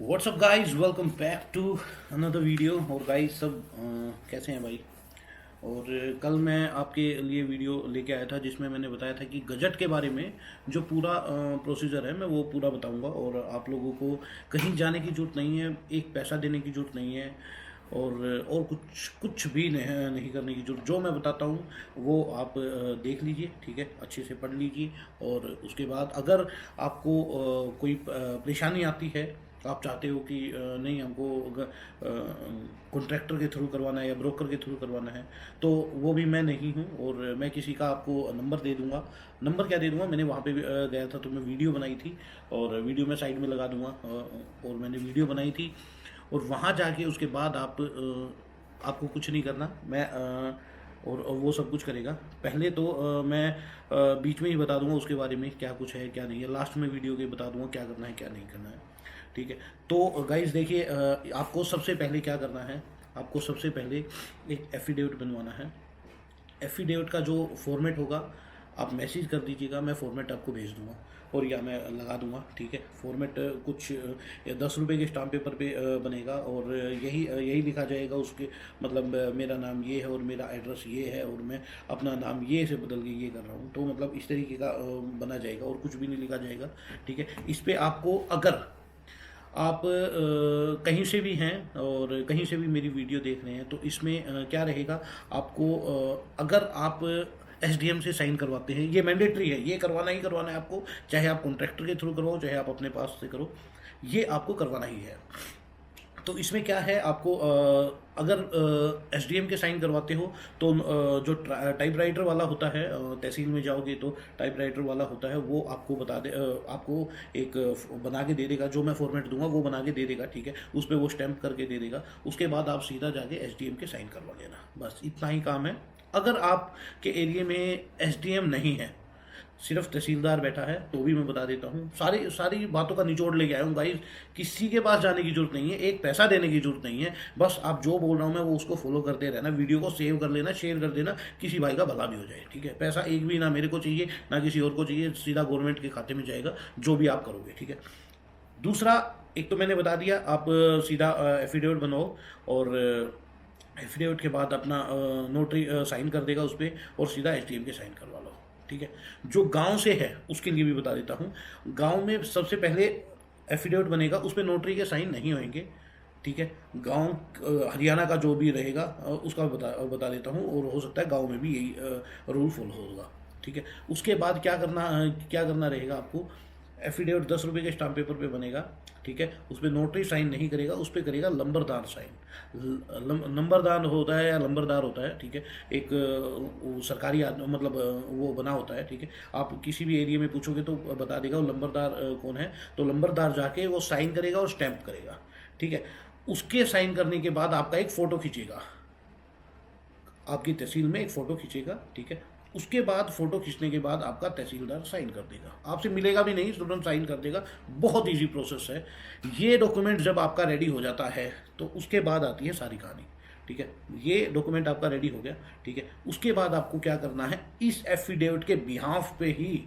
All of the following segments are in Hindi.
WhatsApp guys, welcome back to another video. और गाइस सब कैसे हैं भाई। और कल मैं आपके लिए वीडियो लेके आया था जिसमें मैंने बताया था कि गजट के बारे में जो पूरा प्रोसीजर है मैं वो पूरा बताऊंगा। और आप लोगों को कहीं जाने की ज़रूरत नहीं है, एक पैसा देने की ज़रूरत नहीं है, और कुछ कुछ भी नहीं करने की जरूरत। जो मैं बताता हूँ वो आप देख लीजिए, ठीक है, अच्छे से पढ़ लीजिए। और उसके बाद अगर आपको कोई परेशानी आती है, आप चाहते हो कि नहीं हमको कॉन्ट्रैक्टर के थ्रू करवाना है या ब्रोकर के थ्रू करवाना है, तो वो भी मैं नहीं हूँ। और मैं किसी का आपको नंबर दे दूँगा। नंबर क्या दे दूँगा, मैंने वहाँ पे गया था तो मैं वीडियो बनाई थी, और वीडियो मैं साइड में लगा दूँगा। और मैंने वीडियो बनाई थी, और वहाँ जाके उसके बाद आपको कुछ नहीं करना। मैं और वो सब कुछ करेगा। पहले तो मैं बीच में ही बता दूंगा उसके बारे में क्या कुछ है क्या नहीं है। लास्ट में वीडियो के बता दूंगा क्या करना है क्या नहीं करना है, ठीक है। तो गाइस देखिए, आपको सबसे पहले क्या करना है, आपको सबसे पहले एक एफिडेविट बनवाना है। एफिडेविट का जो फॉर्मेट होगा आप मैसेज कर दीजिएगा, मैं फॉर्मेट आपको भेज दूंगा और या मैं लगा दूंगा, ठीक है। फॉर्मेट कुछ 10 रुपये के स्टाम्प पेपर पे बनेगा, और यही लिखा जाएगा उसके मतलब मेरा नाम ये है और मेरा एड्रेस ये है और मैं अपना नाम ये से बदल के ये कर रहा हूँ। तो मतलब इस तरीके का बना जाएगा और कुछ भी नहीं लिखा जाएगा, ठीक है। इस पर आपको अगर आप कहीं से भी हैं और कहीं से भी मेरी वीडियो देख रहे हैं तो इसमें क्या रहेगा, आपको अगर आप एसडीएम से साइन करवाते हैं, ये मैंडेटरी है, ये करवाना ही करवाना है आपको। चाहे आप कॉन्ट्रैक्टर के थ्रू करवाओ, चाहे आप अपने पास से करो, ये आपको करवाना ही है। तो इसमें क्या है, आपको अगर एसडीएम के साइन करवाते हो तो जो टाइपराइटर वाला होता है, तहसील में जाओगे तो टाइपराइटर वाला होता है, वो आपको बता दे, आपको एक बना के दे देगा। जो मैं फॉर्मेट दूंगा वो बना के दे देगा, ठीक है। उस पर वो स्टैंप करके दे देगा। उसके बाद आप सीधा जाके एसडीएम के साइन करवा लेना, बस इतना ही काम है। अगर आपके एरिया में एसडीएम नहीं है, सिर्फ तहसीलदार बैठा है, तो भी मैं बता देता हूँ। सारी बातों का निचोड़ लेके आया हूँ गाइस। किसी के पास जाने की जरूरत नहीं है, एक पैसा देने की जरूरत नहीं है। बस आप जो बोल रहा हूँ मैं वो उसको फॉलो करते रहना, वीडियो को सेव कर लेना, शेयर कर देना, किसी भाई का भला भी हो जाए, ठीक है। पैसा एक भी ना मेरे को चाहिए ना किसी और को चाहिए, सीधा गवर्नमेंट के खाते में जाएगा जो भी आप करोगे, ठीक है। दूसरा, एक तो मैंने बता दिया, आप सीधा एफिडेविट बनाओ, और एफिडेविट के बाद अपना नोटरी साइन कर देगा उस पर, और सीधा एसडीएम के साइन करवा लो, ठीक है। जो गांव से है उसके लिए भी बता देता हूँ। गांव में सबसे पहले एफिडेविट बनेगा, उस पर नोटरी के साइन नहीं होंगे, ठीक है। गांव हरियाणा का जो भी रहेगा उसका बता देता हूँ, और हो सकता है गांव में भी यही रूल फॉलो होगा, ठीक है। उसके बाद क्या करना रहेगा आपको, एफिडेविट 10 रुपये के स्टाम्प पेपर पे बनेगा, ठीक है। उस पर नोटरी साइन नहीं करेगा, उस पर करेगा लंबरदार साइन। नंबरदार होता है या लंबरदार होता है, ठीक है। एक वो सरकारी आदमी मतलब वो बना होता है, ठीक है। आप किसी भी एरिया में पूछोगे तो बता देगा वो लंबरदार कौन है। तो लंबरदार जाके वो साइन करेगा और स्टैंप करेगा, ठीक है। उसके साइन करने के बाद आपका एक फ़ोटो खींचेगा, आपकी तहसील में एक फ़ोटो खींचेगा, ठीक है। उसके बाद फ़ोटो खींचने के बाद आपका तहसीलदार साइन कर देगा, आपसे मिलेगा भी नहीं, तुरंत साइन कर देगा। बहुत इजी प्रोसेस है। ये डॉक्यूमेंट जब आपका रेडी हो जाता है तो उसके बाद आती है सारी कहानी, ठीक है। ये डॉक्यूमेंट आपका रेडी हो गया, ठीक है। उसके बाद आपको क्या करना है, इस एफिडेविट के बिहाफ पे ही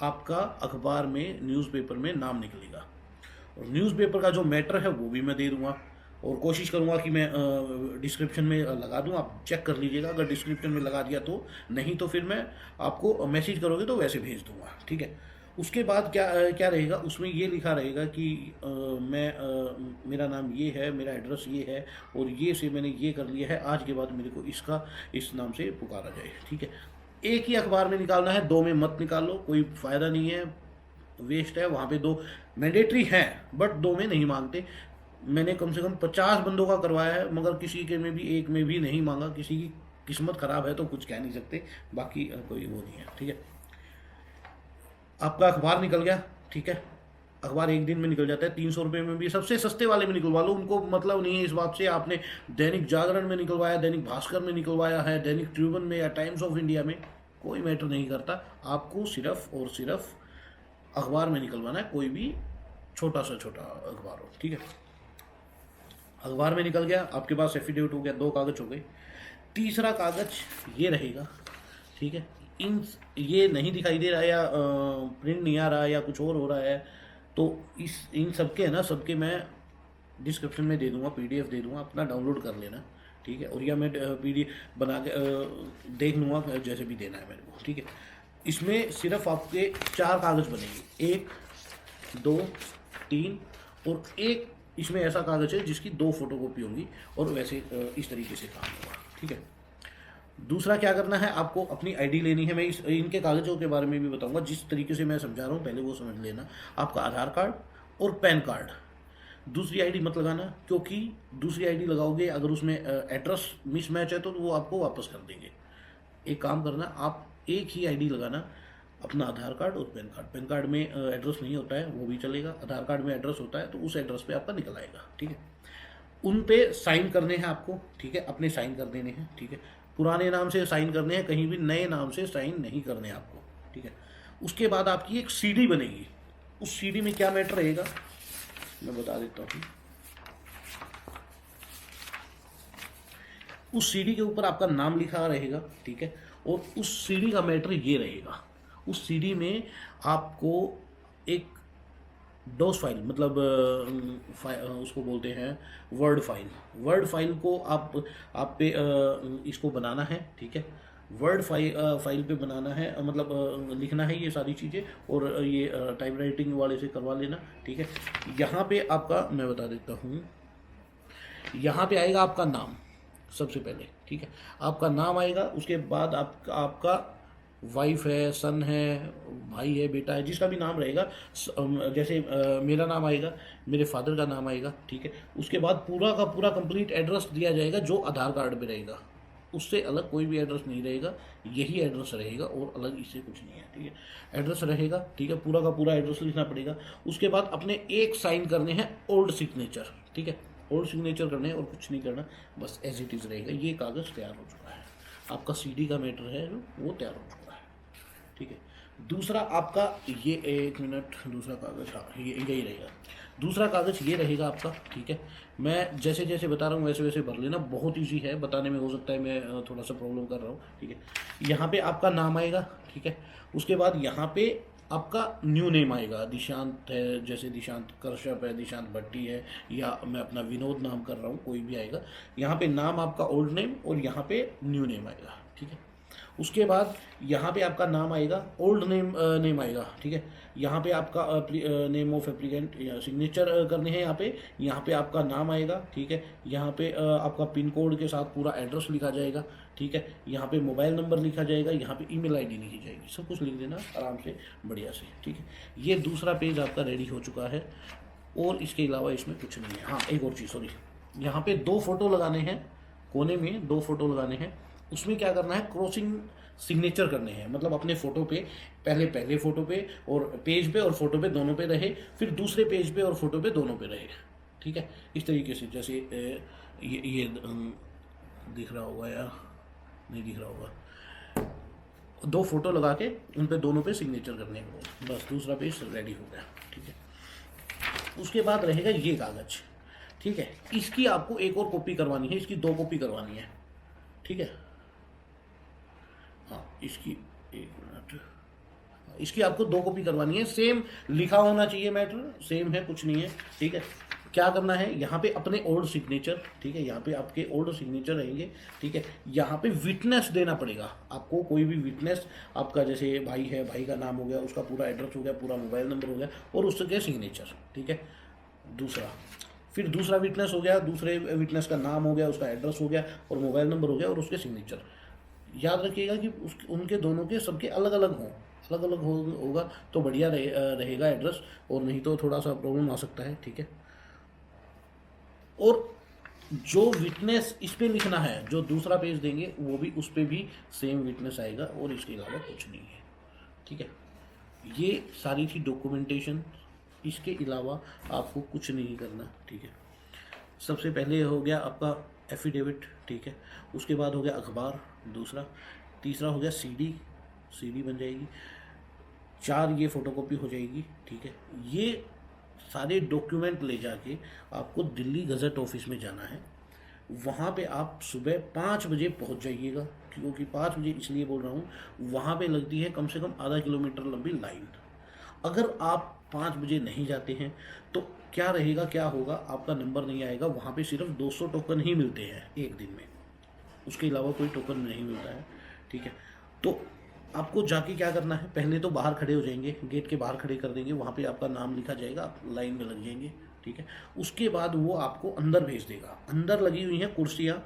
आपका अखबार में, न्यूज़पेपर में नाम निकलेगा। और न्यूज़पेपर का जो मैटर है वो भी मैं दे दूंगा, और कोशिश करूंगा कि मैं डिस्क्रिप्शन में लगा दूं, आप चेक कर लीजिएगा। अगर डिस्क्रिप्शन में लगा दिया तो, नहीं तो फिर मैं आपको मैसेज करोगे तो वैसे भेज दूंगा, ठीक है। उसके बाद क्या रहेगा, उसमें ये लिखा रहेगा कि मेरा नाम ये है, मेरा एड्रेस ये है, और ये से मैंने ये कर लिया है, आज के बाद मेरे को इस नाम से पुकारा जाए, ठीक है। एक ही अखबार में निकालना है, दो में मत निकालो, कोई फ़ायदा नहीं है, वेस्ट है। वहाँ पे दो मैंडेटरी हैं बट दो में नहीं मांगते। मैंने कम से कम 50 बंदों का करवाया है, मगर किसी के में भी एक में भी नहीं मांगा। किसी की किस्मत खराब है तो कुछ कह नहीं सकते, बाकी कोई वो नहीं है, ठीक है। आपका अखबार निकल गया, ठीक है। अखबार एक दिन में निकल जाता है, 300 रुपये में भी, सबसे सस्ते वाले में निकलवा लो। उनको मतलब नहीं है इस बात से आपने दैनिक जागरण में निकलवाया, दैनिक भास्कर में निकलवाया है, दैनिक ट्रिब्यून में या टाइम्स ऑफ इंडिया में, कोई मैटर नहीं करता। आपको सिर्फ और सिर्फ अखबार में निकलवाना है, कोई भी छोटा सा छोटा अखबार हो, ठीक है। अखबार में निकल गया, आपके पास एफिडेविट हो गया, 2 कागज हो गए। तीसरा कागज ये रहेगा, ठीक है। इन ये नहीं दिखाई दे रहा है या प्रिंट नहीं आ रहा है या कुछ और हो रहा है, तो इन सबके है ना, सबके मैं डिस्क्रिप्शन में दे दूंगा, PDF दे दूंगा, अपना डाउनलोड कर लेना, ठीक है। और या मैं PDF बना के देख लूँगा, जैसे भी देना है मेरे को, ठीक है। इसमें सिर्फ आपके 4 कागज़ बनेंगे, 1 2 3 और एक इसमें ऐसा कागज़ है जिसकी 2 फोटोकॉपी होंगी, और वैसे इस तरीके से काम होगा, ठीक है। दूसरा क्या करना है, आपको अपनी ID लेनी है। मैं इनके कागज़ों के बारे में भी बताऊंगा, जिस तरीके से मैं समझा रहा हूँ पहले वो समझ लेना। आपका आधार कार्ड और पैन कार्ड, दूसरी ID मत लगाना, क्योंकि दूसरी ID लगाओगे अगर उसमें एड्रेस मिसमैच है तो वो आपको वापस कर देंगे। एक काम करना, आप एक ही ID लगाना, अपना आधार कार्ड और पैन कार्ड। पैन कार्ड में एड्रेस नहीं होता है वो भी चलेगा, आधार कार्ड में एड्रेस होता है तो उस एड्रेस पे आपका निकल आएगा, ठीक है। उन पे साइन करने हैं आपको, ठीक है, अपने साइन कर देने हैं, ठीक है। पुराने नाम से साइन करने हैं, कहीं भी नए नाम से साइन नहीं करने हैं आपको, ठीक है। उसके बाद आपकी एक CD बनेगी। उस CD में क्या मैटर रहेगा मैं बता देता हूँ। उस CD के ऊपर आपका नाम लिखा रहेगा, ठीक है। और उस CD का मैटर ये रहेगा, उस CD में आपको एक डॉस फाइल, मतलब उसको बोलते हैं वर्ड फाइल। वर्ड फाइल को आप पे इसको बनाना है, ठीक है। वर्ड फाइल पे बनाना है, मतलब लिखना है ये सारी चीज़ें, और ये टाइप राइटिंग वाले से करवा लेना, ठीक है। यहाँ पे आपका मैं बता देता हूँ, यहाँ पे आएगा आपका नाम सबसे पहले, ठीक है। आपका नाम आएगा, उसके बाद आपका वाइफ है, सन है, भाई है, बेटा है, जिसका भी नाम रहेगा, जैसे मेरा नाम आएगा, मेरे फादर का नाम आएगा, ठीक है। उसके बाद पूरा का पूरा कंप्लीट एड्रेस दिया जाएगा जो आधार कार्ड पे रहेगा, उससे अलग कोई भी एड्रेस नहीं रहेगा, यही एड्रेस रहेगा और अलग इससे कुछ नहीं है, ठीक है। एड्रेस रहेगा, ठीक है, पूरा का पूरा एड्रेस लिखना पड़ेगा। उसके बाद अपने एक साइन करने हैं ओल्ड सिग्नेचर, ठीक है, ओल्ड सिग्नेचर करने हैं और कुछ नहीं करना, बस एज इट इज़ रहेगा। ये कागज़ तैयार हो चुका है, आपका CD का मैटर है जो वो तैयार हो चुका है, ठीक है। दूसरा आपका ये, एक मिनट, दूसरा कागज़, हाँ ये यही रहेगा। दूसरा कागज़ ये रहेगा आपका, ठीक है। मैं जैसे जैसे बता रहा हूँ वैसे वैसे भर लेना, बहुत इजी है बताने में, हो सकता है मैं थोड़ा सा प्रॉब्लम कर रहा हूँ, ठीक है। यहाँ पे आपका नाम आएगा, ठीक है। उसके बाद यहाँ पे आपका न्यू नेम आएगा, दिशांत है, जैसे दिशांत कश्यप है, दिशांत भट्टी है, या मैं अपना विनोद नाम कर रहा हूँ, कोई भी आएगा। यहाँ पे नाम आपका ओल्ड नेम और यहाँ पे न्यू नेम आएगा, ठीक है। उसके बाद यहाँ पे आपका नाम आएगा, ओल्ड नेम आएगा, ठीक है। यहाँ पे आपका नेम ऑफ एप्लीकेंट सिग्नेचर करने हैं, यहाँ पे आपका नाम आएगा, ठीक है। यहाँ पे आपका पिन कोड के साथ पूरा एड्रेस लिखा जाएगा, ठीक है। यहाँ पे मोबाइल नंबर लिखा जाएगा, यहाँ पे ईमेल ID लिखी जाएगी, सब कुछ लिख देना आराम से, बढ़िया से, ठीक है। ये दूसरा पेज आपका रेडी हो चुका है, और इसके अलावा इसमें कुछ नहीं है। हाँ एक और चीज़, सॉरी, यहाँ पे 2 फोटो लगाने हैं, कोने में 2 फोटो लगाने हैं। उसमें क्या करना है, क्रॉसिंग सिग्नेचर करने हैं, मतलब अपने फ़ोटो पे पहले फ़ोटो पे और पेज पे और फोटो पे दोनों पे रहे, फिर दूसरे पेज पे और फोटो पे दोनों पे रहे, ठीक है। इस तरीके से, जैसे ये दिख रहा होगा या नहीं दिख रहा होगा, 2 फोटो लगा के उन पे दोनों पे सिग्नेचर करने को, बस दूसरा पेज रेडी हो गया, ठीक है। उसके बाद रहेगा ये कागज़, ठीक है। इसकी आपको एक और कॉपी करवानी है, इसकी 2 कॉपी करवानी है, ठीक है। हाँ इसकी, एक मिनट, इसकी आपको 2 कॉपी करवानी है, सेम लिखा होना चाहिए, मैटर सेम है, कुछ नहीं है, ठीक है। क्या करना है, यहाँ पे अपने ओल्ड सिग्नेचर, ठीक है, यहाँ पे आपके ओल्ड सिग्नेचर रहेंगे, ठीक है। यहाँ पे विटनेस देना पड़ेगा आपको, कोई भी विटनेस आपका, जैसे भाई है, भाई का नाम हो गया, उसका पूरा एड्रेस हो गया, पूरा मोबाइल नंबर हो गया, और उसके सिग्नेचर, ठीक है। फिर दूसरा विटनेस हो गया, दूसरे विटनेस का नाम हो गया, उसका एड्रेस हो गया और मोबाइल नंबर हो गया और उसके सिग्नेचर। याद रखिएगा कि उनके दोनों के सबके अलग अलग हों, अलग अलग होगा तो बढ़िया रहेगा एड्रेस, और नहीं तो थोड़ा सा प्रॉब्लम आ सकता है, ठीक है। और जो विटनेस इस पे लिखना है, जो दूसरा पेज देंगे वो भी, उस पे भी सेम विटनेस आएगा, और इसके अलावा कुछ नहीं है, ठीक है। ये सारी थी डॉक्यूमेंटेशन, इसके अलावा आपको कुछ नहीं करना, ठीक है। सबसे पहले हो गया आपका एफिडेविट, ठीक है। उसके बाद हो गया अखबार, दूसरा, तीसरा हो गया सीडी बन जाएगी, 4 ये फोटोकॉपी हो जाएगी, ठीक है। ये सारे डॉक्यूमेंट ले जाके आपको दिल्ली गज़ट ऑफिस में जाना है। वहाँ पे आप सुबह 5 बजे पहुँच जाइएगा, क्योंकि 5 बजे इसलिए बोल रहा हूँ, वहाँ पे लगती है कम से कम आधा किलोमीटर लंबी लाइन। अगर आप 5 बजे नहीं जाते हैं तो क्या रहेगा, क्या होगा, आपका नंबर नहीं आएगा। वहाँ पे सिर्फ 200 टोकन ही मिलते हैं एक दिन में, उसके अलावा कोई टोकन नहीं मिलता है। ठीक है, तो आपको जाके क्या करना है, पहले तो बाहर खड़े हो जाएंगे, गेट के बाहर खड़े कर देंगे, वहाँ पे आपका नाम लिखा जाएगा, आप लाइन में लग जाएंगे। ठीक है, उसके बाद वो आपको अंदर भेज देगा। अंदर लगी हुई हैं कुर्सियाँ।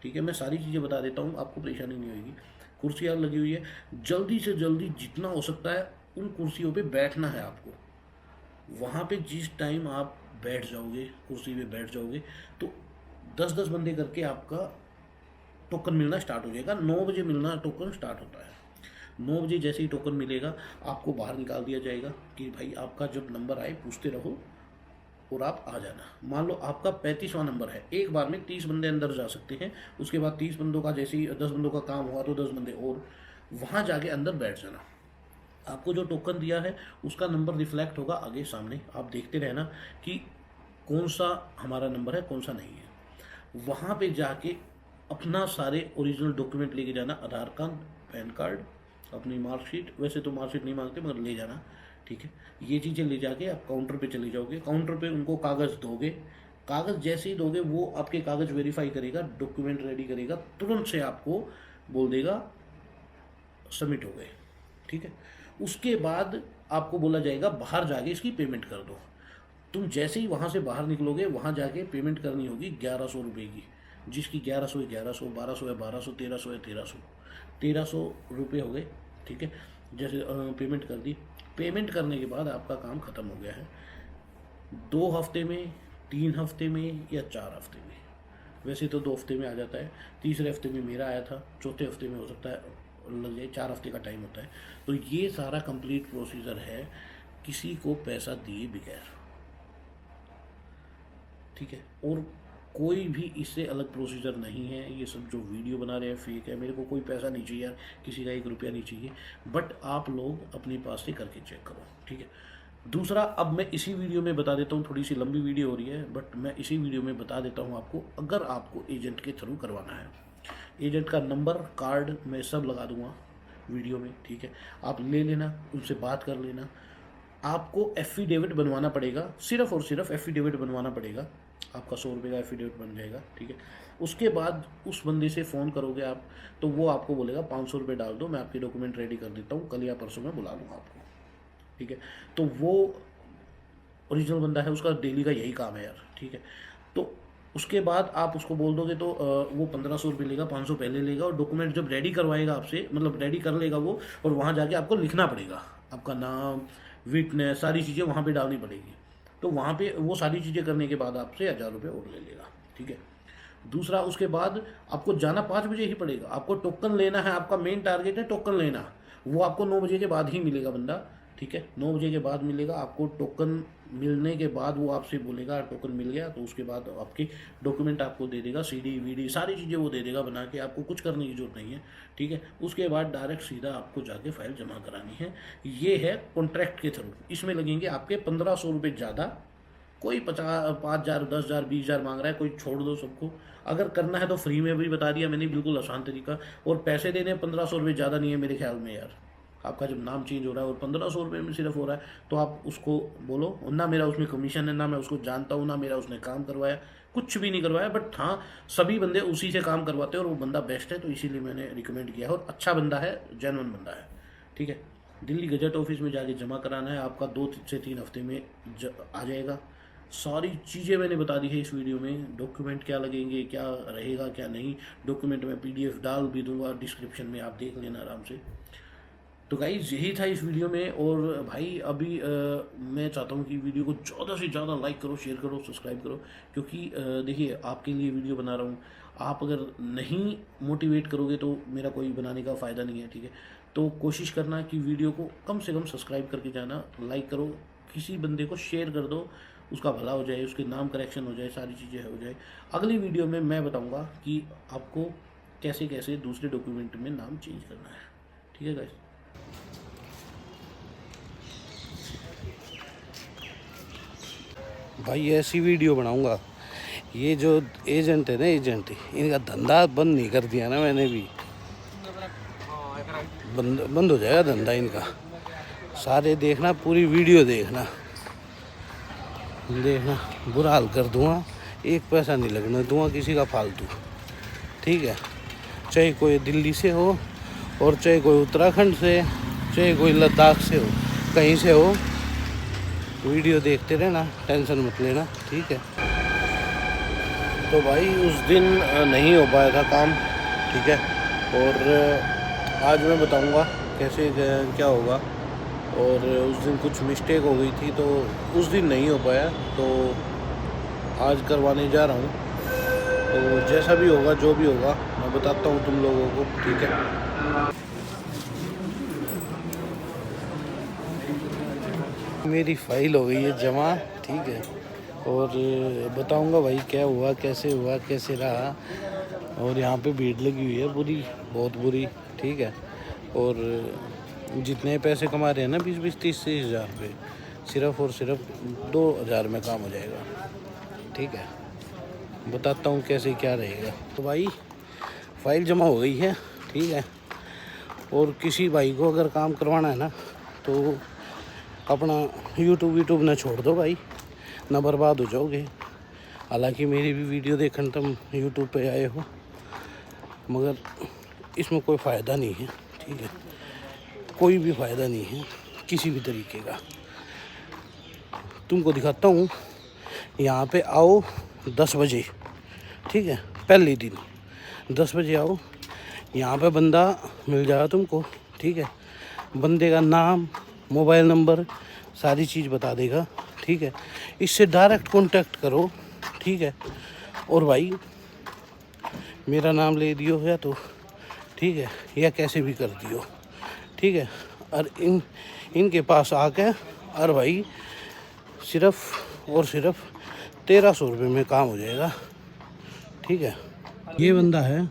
ठीक है, मैं सारी चीज़ें बता देता हूँ, आपको परेशानी नहीं होगी। कुर्सियाँ लगी हुई है, जल्दी से जल्दी जितना हो सकता है उन कुर्सियों पे बैठना है आपको। वहाँ पे जिस टाइम आप बैठ जाओगे, कुर्सी पे बैठ जाओगे, तो 10-10 बंदे करके आपका टोकन मिलना स्टार्ट हो जाएगा। 9 बजे मिलना टोकन स्टार्ट होता है। 9 बजे जैसे ही टोकन मिलेगा आपको बाहर निकाल दिया जाएगा कि भाई आपका जब नंबर आए पूछते रहो और आप आ जाना। मान लो आपका 35वां नंबर है, एक बार में 30 बंदे अंदर जा सकते हैं। उसके बाद 30 बंदों का जैसे ही 10 बंदों का काम हुआ तो 10 बंदे और वहाँ जाके अंदर बैठ जाना। आपको जो टोकन दिया है उसका नंबर रिफ्लेक्ट होगा आगे सामने, आप देखते रहना कि कौन सा हमारा नंबर है कौन सा नहीं है। वहाँ पे जाके अपना सारे ओरिजिनल डॉक्यूमेंट लेके जाना, आधार कार्ड, पैन कार्ड, अपनी मार्कशीट, वैसे तो मार्कशीट नहीं मांगते मगर ले जाना। ठीक है, ये चीज़ें ले जाके आप काउंटर पे चले जाओगे। काउंटर पे उनको कागज़ दोगे, कागज़ जैसे ही दोगे वो आपके कागज़ वेरीफाई करेगा, डॉक्यूमेंट रेडी करेगा, तुरंत से आपको बोल देगा सबमिट हो गए। ठीक है, उसके बाद आपको बोला जाएगा बाहर जाके इसकी पेमेंट कर दो। तुम जैसे ही वहाँ से बाहर निकलोगे वहाँ जाके पेमेंट करनी होगी 1100 रुपये की, जिसकी 1100 है 1100, 1200 है 1200, 1300 है 1300, 1300 रुपये हो गए। ठीक है, जैसे पेमेंट कर दी। पेमेंट करने के बाद आपका काम ख़त्म हो गया है। 2 हफ्ते में, 3 हफ्ते में या 4 हफ्ते में, वैसे तो 2 हफ्ते में आ जाता है, तीसरे हफ्ते में मेरा आया था, चौथे हफ्ते में हो सकता है लग जाए, 4 हफ्ते का टाइम होता है। तो ये सारा कंप्लीट प्रोसीजर है किसी को पैसा दिए बगैर। ठीक है, और कोई भी इससे अलग प्रोसीजर नहीं है। ये सब जो वीडियो बना रहे हैं फेक है। मेरे को कोई पैसा नहीं चाहिए यार, किसी का 1 रुपया नहीं चाहिए, बट आप लोग अपने पास से करके चेक करो। ठीक है, दूसरा, अब मैं इसी वीडियो में बता देता हूँ, थोड़ी सी लंबी वीडियो हो रही है बट मैं इसी वीडियो में बता देता हूँ आपको, अगर आपको एजेंट के थ्रू करवाना है, एजेंट का नंबर, कार्ड मैं सब लगा दूंगा वीडियो में। ठीक है, आप ले लेना, उनसे बात कर लेना। आपको एफिडेविट बनवाना पड़ेगा, सिर्फ और सिर्फ एफिडेविट बनवाना पड़ेगा। आपका 100 रुपये का एफिडेविट बन जाएगा। ठीक है, उसके बाद उस बंदे से फ़ोन करोगे आप तो वो आपको बोलेगा 500 रुपये डाल दो, मैं आपके डॉक्यूमेंट रेडी कर देता हूँ, कल या परसों में बुला लूँगा आपको। ठीक है, तो वो ओरिजिनल बंदा है, उसका डेली का यही काम है यार। ठीक है, तो उसके बाद आप उसको बोल दोगे तो वो 1500 रुपये लेगा, 500 पहले लेगा, और डॉक्यूमेंट जब रेडी करवाएगा आपसे, मतलब रेडी कर लेगा वो, और वहाँ जाके आपको लिखना पड़ेगा आपका नाम, विटनेस, सारी चीज़ें वहाँ पे डालनी पड़ेगी। तो वहाँ पे वो सारी चीज़ें करने के बाद आपसे 1000 रुपये और ले लेगा। ठीक है, दूसरा, उसके बाद आपको जाना 5 बजे ही पड़ेगा। आपको टोकन लेना है, आपका मेन टारगेट है टोकन लेना, वो आपको 9 बजे के बाद ही मिलेगा बंदा। ठीक है, 9 बजे के बाद मिलेगा आपको टोकन। मिलने के बाद वो आपसे बोलेगा टोकन मिल गया, तो उसके बाद आपके डॉक्यूमेंट आपको दे देगा, सीडी वीडी सारी चीज़ें वो दे देगा बना के, आपको कुछ करने की जरूरत नहीं है। ठीक है, उसके बाद डायरेक्ट सीधा आपको जाके फाइल जमा करानी है। ये है कॉन्ट्रैक्ट के थ्रू। इसमें लगेंगे आपके 1500 रुपये ज़्यादा। कोई 5,000, 10,000, 20,000 मांग रहा है, कोई छोड़ दो सबको। अगर करना है तो फ्री में भी बता दिया मैंने, बिल्कुल आसान तरीका। और पैसे देने 1500 रुपये ज़्यादा नहीं है मेरे ख्याल में यार। आपका जब नाम चेंज हो रहा है और 1500 रुपये में सिर्फ हो रहा है, तो आप उसको बोलो ना मेरा उसमें कमीशन है, ना मैं उसको जानता हूँ, ना मेरा उसने काम करवाया, कुछ भी नहीं करवाया। बट हाँ, सभी बंदे उसी से काम करवाते हैं और वो बंदा बेस्ट है, तो इसीलिए मैंने रिकमेंड किया है। और अच्छा बंदा है, जेन्युइन बंदा है। ठीक है, दिल्ली गजट ऑफिस में जाके जमा कराना है, आपका 2 से 3 हफ्ते में आ जाएगा। सारी चीज़ें मैंने बता दी है इस वीडियो में। डॉक्यूमेंट क्या लगेंगे, क्या रहेगा, क्या नहीं। डॉक्यूमेंट में PDF डाल भी दूंगा डिस्क्रिप्शन में, आप देख लेना आराम से। तो गाइस, यही था इस वीडियो में। और भाई अभी मैं चाहता हूँ कि वीडियो को ज़्यादा से ज़्यादा लाइक करो, शेयर करो, सब्सक्राइब करो, क्योंकि देखिए आपके लिए वीडियो बना रहा हूँ। आप अगर नहीं मोटिवेट करोगे तो मेरा कोई बनाने का फ़ायदा नहीं है। ठीक है, तो कोशिश करना कि वीडियो को कम से कम सब्सक्राइब करके जाना, लाइक करो, किसी बंदे को शेयर कर दो, उसका भला हो जाए, उसके नाम करेक्शन हो जाए, सारी चीज़ें हो जाए। अगली वीडियो में मैं बताऊँगा कि आपको कैसे कैसे दूसरे डॉक्यूमेंट में नाम चेंज करना है। ठीक है गाइस। भाई ऐसी वीडियो बनाऊंगा। ये जो एजेंट है ना, एजेंट इनका धंधा बंद नहीं कर दिया ना मैंने भी, बंद हो जाएगा धंधा इनका। सारे देखना, पूरी वीडियो देखना। देखना बुरा हाल कर दूँगा, एक पैसा नहीं लगने दूँगा किसी का फालतू, ठीक है। चाहे कोई दिल्ली से हो और चाहे कोई उत्तराखंड से, चाहे कोई लद्दाख से हो, कहीं से हो, वीडियो देखते रहना, टेंशन मत लेना, ठीक है। तो भाई उस दिन नहीं हो पाया था काम, ठीक है। और आज मैं बताऊंगा कैसे क्या होगा। और उस दिन कुछ मिस्टेक हो गई थी तो उस दिन नहीं हो पाया, तो आज करवाने जा रहा हूँ। तो जैसा भी होगा, जो भी होगा, मैं बताता हूँ तुम लोगों को, ठीक है। मेरी फाइल हो गई है जमा, ठीक है। और बताऊंगा भाई क्या हुआ, कैसे रहा। और यहाँ पे भीड़ लगी हुई है बुरी, बहुत बुरी, ठीक है। और जितने पैसे कमा रहे हैं ना, 20-20, 30-30 हज़ार रुपये, सिर्फ और सिर्फ 2,000 में काम हो जाएगा, ठीक है। बताता हूँ कैसे क्या रहेगा। तो भाई फाइल जमा हो गई है, ठीक है। और किसी भाई को अगर काम करवाना है ना, तो अपना यूट्यूब ना छोड़ दो भाई, ना बर्बाद हो जाओगे। हालांकि मेरी भी वीडियो देखने तुम यूट्यूब पे आए हो, मगर इसमें कोई फ़ायदा नहीं है, ठीक है। कोई भी फ़ायदा नहीं है किसी भी तरीके का। तुमको दिखाता हूँ, यहाँ पे आओ 10 बजे, ठीक है। पहले दिन 10 बजे आओ, यहाँ पे बंदा मिल जाएगा तुमको, ठीक है। बंदे का नाम, मोबाइल नंबर, सारी चीज़ बता देगा, ठीक है। इससे डायरेक्ट कांटेक्ट करो, ठीक है। और भाई मेरा नाम ले दियो या तो, ठीक है, या कैसे भी कर दियो, ठीक है। और इनके पास आके, और भाई सिर्फ और सिर्फ 1300 रुपये में काम हो जाएगा, ठीक है। ये बंदा है,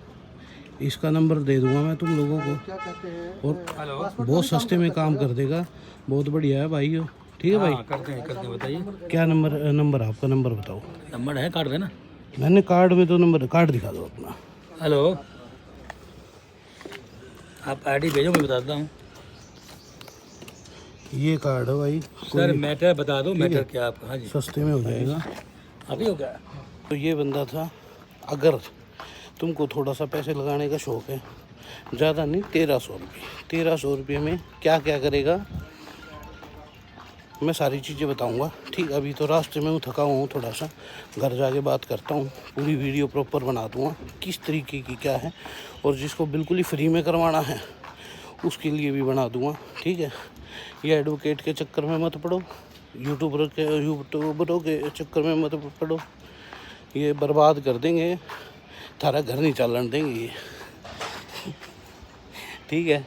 इसका नंबर दे दूंगा मैं तुम लोगों को, और बहुत सस्ते में काम कर देगा, बहुत बढ़िया है भाई हो, ठीक है भाई। करते हैं बताइए। क्या नंबर आपका नंबर बताओ। नंबर है, कार्ड देना। मैंने कार्ड में तो नंबर, कार्ड दिखा दो अपना। हेलो, आप आईडी भेजो, मैं बताता हूँ। ये कार्ड है भाई, सर मैटर बता दो, मैटर क्या आपका? हाँ जी, सस्ते में हो जाएगा। अभी हो गया। तो ये बंदा था, अगर तुमको थोड़ा सा पैसे लगाने का शौक़ है, ज़्यादा नहीं, 1300 रुपये। 1300 रुपये में क्या क्या करेगा मैं सारी चीज़ें बताऊंगा, ठीक। अभी तो रास्ते में हूँ, थका हुआ हूँ थोड़ा सा, घर जाके बात करता हूँ, पूरी वीडियो प्रॉपर बना दूँगा किस तरीके की क्या है। और जिसको बिल्कुल ही फ्री में करवाना है उसके लिए भी बना दूँगा, ठीक है। ये एडवोकेट के चक्कर में मत पड़ो, यूट्यूबरों के चक्कर में मत पड़ो, ये बर्बाद कर देंगे, थारा घर नहीं चलन देंगे ये, ठीक है।